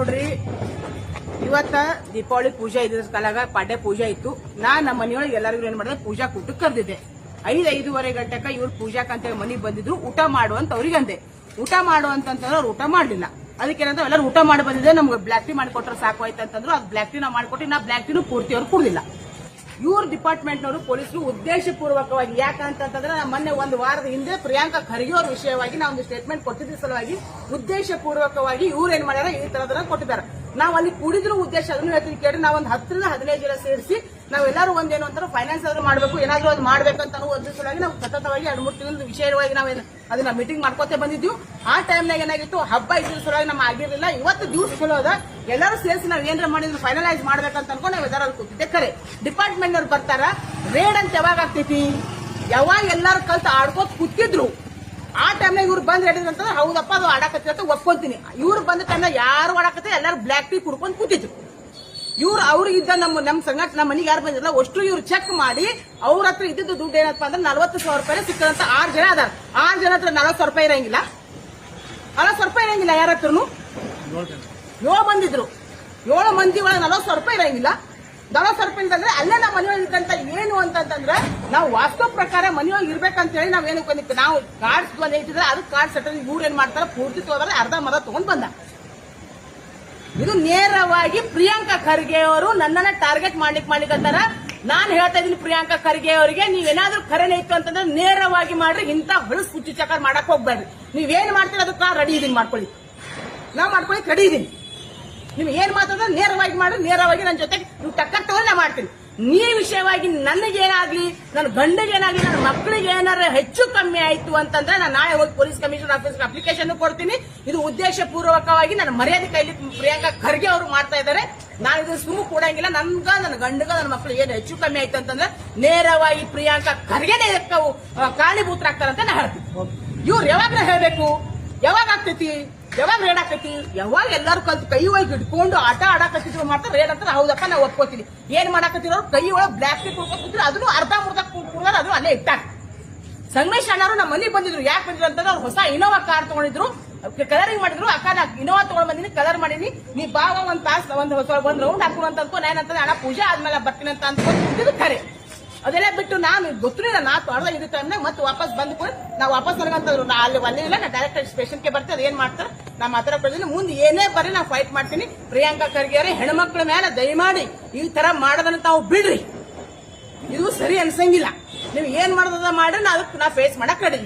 ನೋಡ್ರಿ, ಇವತ್ತ ದೀಪಾವಳಿ ಪೂಜೆ ಇದ್ರ ಕಾಲಾಗ ಪಾಡ್ಯ ಪೂಜೆ ಇತ್ತು. ನಮ್ಮ ಮನೆಯೊಳಗೆ ಎಲ್ಲರಿಗೂ ಏನ್ ಮಾಡಿದೆ, ಪೂಜಾ ಕೂಟಕ್ಕೆ ಕರೆದಿದ್ದೆ. 5:05 ಗಂಟೆಗೆ ಇವ್ರು ಪೂಜಾಕಂತ ಮನೆಗೆ ಬಂದಿದ್ರು. ಊಟ ಮಾಡುವಂತ ಅವ್ರಿಗೆ ಅಂದೆ. ಊಟ ಮಾಡುವಂತಂದ್ರೆ ಅವ್ರು ಊಟ ಮಾಡ್ಲಿಲ್ಲ. ಅದಕ್ಕೇನಂತ ಎಲ್ಲರೂ ಊಟ ಮಾಡಿ ಬಂದಿದೆ, ನಮ್ಗೆ ಬ್ಲಾಕ್ ಟೀ ಮಾಡಿಕೊಟ್ರೆ ಸಾಕು ಆಯ್ತು ಅಂತಂದ್ರು. ಅದು ಬ್ಲಾಕ್ ಟೀ ನಾವು ಮಾಡಿಕೊಟ್ಟು ನಾ ಬ್ಲಾಕ್ ಟೀನು ಪೂರ್ತಿ ಅವ್ರು ಕುಡ್ದಿಲ್ಲ. ಇವ್ರ ಡಿಪಾರ್ಟ್ಮೆಂಟ್ನವರು ಪೊಲೀಸರು ಉದ್ದೇಶಪೂರ್ವಕವಾಗಿ ಯಾಕಂತಂದ್ರೆ ಮೊನ್ನೆ ಒಂದು ವಾರದ ಹಿಂದೆ ಪ್ರಿಯಾಂಕಾ ಖರ್ಗೆ ಅವ್ರ ವಿಷಯವಾಗಿ ನಾವು ಒಂದು ಸ್ಟೇಟ್ಮೆಂಟ್ ಕೊಟ್ಟಿದ್ದ ಸಲುವಾಗಿ ಉದ್ದೇಶಪೂರ್ವಕವಾಗಿ ಇವ್ರು ಏನ್ ಮಾಡ್ಯಾರ, ಈ ತರದನ್ನ ಕೊಟ್ಟಿದ್ದಾರೆ. ನಾವು ಅಲ್ಲಿ ಕೂಡಿದ್ರು ಉದ್ದೇಶ ಅದನ್ನು ಹೇಳ್ತೀನಿ ಕೇಳಿ. ನಾವು ಒಂದು 10 ರಿಂದ 15 ಜನ ಸೇರಿಸಿ ನಾವೆಲ್ಲರೂ ಒಂದೇನು ಅಂತಾರೆ, ಫೈನಾನ್ಸ್ ಆದ್ರೂ ಮಾಡಬೇಕು, ಏನಾದ್ರೂ ಅದು ಮಾಡ್ಬೇಕಂತ ಒಂದು ಸಲುವಾಗಿ ನಾವು ಸತತವಾಗಿ 2-3 ತಿಂಗಳ ವಿಷಯವಾಗಿ ನಾವೇನು ಅದನ್ನ ಮೀಟಿಂಗ್ ಮಾಡ್ಕೋತೇ ಬಂದಿದ್ವಿ. ಆ ಟೈಮ್ನಾಗ ಏನಾಗಿತ್ತು, ಹಬ್ಬ ಇದ್ರ ಸಲುವಾಗಿ ನಮ್ಮ ಆಗಿರ್ಲಿಲ್ಲ. ಇವತ್ತು ದಿವಸ ಚಲೋ ಅದ, ಎಲ್ಲರೂ ಸೇರಿಸಿ ನಾವು ಏನಾರ ಮಾಡಿದ್ರು ಫೈನಲೈಸ್ ಮಾಡ್ಬೇಕಂತ ಅನ್ಕೊಂಡು ನಾವು ಎಲ್ಲರೂ ಕೂತಿದ್ದೆ. ಖರೆ ಡಿಪಾರ್ಟ್ಮೆಂಟ್ ಅವ್ರು ಬರ್ತಾರ, ರೇಡ್ ಅಂತ ಯಾವಾಗ ಆಗ್ತೈತಿ, ಯಾವಾಗ ಎಲ್ಲಾರು ಕಲ್ತು ಆಡ್ಕೋತ ಕೂತಿದ್ರು ಆ ಟೈಮ್ನಾಗ ಇವ್ರು ಬಂದ್ ಹೇಳಿದ್ರು ಅಂತಂದ್ರೆ ಹೌದಪ್ಪ ಅದು ಆಡಾಕತ್ತಿ ಅಂತ ಒಪ್ಕೊಂತೀನಿ. ಇವ್ರು ಬಂದ ಟೈಮ್ನಾಗ ಯಾರು ಆಡಾಕತ್ತೆ, ಎಲ್ಲರೂ ಬ್ಲಾಕ್ ಟೀ ಕುಡ್ಕೊಂಡು ಕೂತಿದ್ರು. ಇವ್ರು ಅವ್ರಿಗಿದ್ದ ನಮ್ಮ ಸಂಘಟ ನಮ್ಮ ಮನೆಗೆ ಯಾರು ಬಂದಿರಲ್ಲ ಅಷ್ಟು ಇವ್ರು ಚೆಕ್ ಮಾಡಿ ಅವ್ರ ಹತ್ರ ಇದ್ದಿದ್ದು ದುಡ್ಡು ಏನಪ್ಪ ಅಂದ್ರೆ 40,000 ರೂಪಾಯಿ ಸಿಕ್ಕದಂತ 6 ಜನ ಅದಾರ. 6 ಜನ ಹತ್ರ 40,000 ರೂಪಾಯಿ ಇರಂಗಿಲ್ಲ, 40,000 ರೂಪಾಯಿ ಇರಂಗಿಲ್ಲ. ಯಾರ ಹತ್ರನು 7 ಬಂದಿದ್ರು. 7 ಮಂದಿ ಒಳಗೆ 40,000 ರೂಪಾಯಿ ಇರಂಗಿಲ್ಲ. 40,000 ರೂಪಾಯಿ ಅಂತಂದ್ರೆ ಅಲ್ಲೇ ನಮ್ಮ ಮನೆಯೊಳಗೆ ಇದ್ದಂತ ಏನು ಅಂತಂದ್ರೆ ನಾವು ವಾಸ್ತವ ಪ್ರಕಾರ ಮನೆಯೊಳಗೆ ಇರ್ಬೇಕಂತ ಹೇಳಿ ನಾವೇನು ಬಂದಿತ್ತು. ನಾವು ಕಾರ್ಡ್ಸ್ ಬಂದ್ ಐತಿದ್ರೆ ಅದು ಕಾರ್ಡ್ ಸೆಟಲ್ ಇವ್ರು ಏನ್ ಮಾಡ್ತಾರೆ, ಪೂರ್ತಿ ತಗೋದ್ರೆ ಅರ್ಧ ಮರ ತಗೊಂಡ್ ಬಂದ. ಇದು ನೇರವಾಗಿ ಪ್ರಿಯಾಂಕಾ ಖರ್ಗೆ ಅವರು ನನ್ನನ್ನ ಟಾರ್ಗೆಟ್ ಮಾಡ್ಲಿಕ್ಕಂತಾರ. ನಾನು ಹೇಳ್ತಾ ಇದೀನಿ ಪ್ರಿಯಾಂಕಾ ಖರ್ಗೆ ಅವರಿಗೆ, ನೀವೇನಾದ್ರೂ ಖರೇನೆ ಇತ್ತು ಅಂತಂದ್ರೆ ನೇರವಾಗಿ ಮಾಡ್ರಿ, ಇಂತ ಹೊಳಸ್ ಹುಚ್ಚಿ ಚಕರ್ ಮಾಡಕ್ ಹೋಗ್ಬೇಡ್ರಿ. ನೀವೇನ್ ಮಾಡ್ತೀರಿ ಅದಕ್ಕೆ ರೆಡಿ ಇದೀನಿ, ಮಾಡ್ಕೊಳ್ಳಿ, ನಾ ಮಾಡ್ಕೊಳ್ಳಿ ರೆಡಿ ಇದೀನಿ. ನೀವು ಏನ್ ಮಾತಾಡಿದ್ರೆ ನೇರವಾಗಿ ಮಾಡ್ರಿ, ನೇರವಾಗಿ ನನ್ನ ಜೊತೆ ನೀವು ಟಕ್ಕರ್ ತಗೊಂಡು ನಾ ಮಾಡ್ತೀನಿ. ನೀ ವಿಷಯವಾಗಿ ನನಗೇನಾಗ್ಲಿ, ನನ್ನ ಗಂಡಗೇನಾಗ್ಲಿ, ನನ್ನ ಮಕ್ಕಳಿಗೆ ಏನಾರ ಹೆಚ್ಚು ಕಮ್ಮಿ ಆಯ್ತು ಅಂತಂದ್ರೆ ನಾನು ನಾಳೆ ಹೋಗಿ ಪೊಲೀಸ್ ಕಮಿಷನರ್ ಆಫೀಸ್ಗೆ ಅಪ್ಲಿಕೇಶನ್ ಕೊಡ್ತೀನಿ. ಇದು ಉದ್ದೇಶ ಪೂರ್ವಕವಾಗಿ ನನ್ನ ಮರ್ಯಾದೆ ಕೈಲಿ ಪ್ರಿಯಾಂಕಾ ಖರ್ಗೆ ಅವರು ಮಾಡ್ತಾ ಇದ್ದಾರೆ. ನಾನು ಇದು ಸುಮ್ಮನೆ ಕೊಡಂಗಿಲ್ಲ. ನನ್ನ ಗಂಡಗ ನನ್ನ ಮಕ್ಕಳಿಗೆ ಏನು ಹೆಚ್ಚು ಕಮ್ಮಿ ಆಯ್ತು ಅಂತಂದ್ರೆ ನೇರವಾಗಿ ಪ್ರಿಯಾಂಕಾ ಖರ್ಗೆನೇ ಕಾರಣೀಭೂತರಾಗ್ತಾರಂತ ನಾ ಹೇಳ್ತೀನಿ. ಇವ್ರು ಯಾವಾಗ ಹೇಳ್ಬೇಕು, ಯಾವಾಗ ಆಗ್ತೈತಿ, ಯಾವಾಗ ರೇಡ್ ಆಕೈತಿ, ಯಾವಾಗ ಎಲ್ಲಾರು ಕಲ್ತು ಕೈ ಒಳಗೆ ಇಟ್ಕೊಂಡು ಆಟ ಆಡಾಕತ್ತಿದ್ರು ಮಾಡ್ತಾರೆ ರೇಡ್ ಅಂತ ಹೌದಪ್ಪ ನಾವು ಒಪ್ಕೋತೀನಿ. ಏನ್ ಮಾಡಾಕತ್ತಿರೋ ಕೈ ಒಳಗೆ ಬ್ಲಾಕ್ ಟೀ ಕುಡ್ಕೊತಿದ್ರು, ಅದನ್ನು ಅರ್ಧ ಮುರ್ದ ಕುಡ್ದಾರ, ಅದು ಅಲ್ಲೇ ಇಟ್ಟಾಕ. ಸಂಗಮೇಶ್ ಅಣ್ಣರು ನಮ್ಮ ಮನೆಗೆ ಬಂದಿದ್ರು. ಯಾಕೆ ಬಂದಿದ್ರು ಅಂತಂದ್ರೆ ಅವ್ರು ಹೊಸ ಇನೋವಾ ಕಾರ್ ತಗೊಂಡಿದ್ರು, ಕಲರಿಂಗ್ ಮಾಡಿದ್ರು. ಅಕ್ಕ ನಾ ಇನೋವಾ ತಗೊಂಡ್ ಬಂದಿನಿ, ಕಲರ್ ಮಾಡೀನಿ, ನೀ ಬಾವ ಒಂದ್ ತಾಸ್ ಒಂದ್ ರೌಂಡ್ ಹಾಕೋಣ ಅಂತ ಅನ್ಕೊ. ನಾನಂತ ಅಣ್ಣ ಪೂಜೆ ಆದ್ಮೇಲೆ ಬರ್ತೀನಿ ಅಂತ ಅನ್ಕೊಂಡು ಖರೆ. ಅದೆಲ್ಲ ಬಿಟ್ಟು ನಾನು ಗೊತ್ತಿಲ್ಲ, ನಾ ಅರ್ಧ ಇದ್ದ ಟೈಮ್ನಾಗ ಮತ್ತೆ ವಾಪಸ್ ಬಂದ್ಕೊಂಡು ನಾವು ವಾಪಸ್ ನನಗಂತಂದ್ರು ಅಲ್ಲಿ ಇಲ್ಲ, ನಾ ಡೈರೆಕ್ಟ್ ಸ್ಟೇಷನ್ಗೆ ಬರ್ತೀನಿ. ಅದ್ ಏನ್ ಮಾಡ್ತಾರೆ ನಾ ಮಾತಾಡ್ಕೊಳ್ತೀನಿ. ಮುಂದೆ ಏನೇ ಬರ್ರಿ ನಾ ಫೈಟ್ ಮಾಡ್ತೀನಿ. ಪ್ರಿಯಾಂಕಾ ಖರ್ಗೆ ಅವರೇ, ಹೆಣ್ಮಕ್ಳ ಮೇಲೆ ದಯಮಾಡಿ ಈ ತರ ಮಾಡೋದನ್ನ ತಾವು ಬಿಡ್ರಿ. ಇದು ಸರಿ ಅನ್ಸಂಗಿಲ್ಲ. ನೀವು ಏನ್ ಮಾಡೋದ ಮಾಡ್ರಿ, ನಾ ಅದಕ್ಕೆ ನಾ ಫೇಸ್ ಮಾಡಕ್ ರೆಡಿ.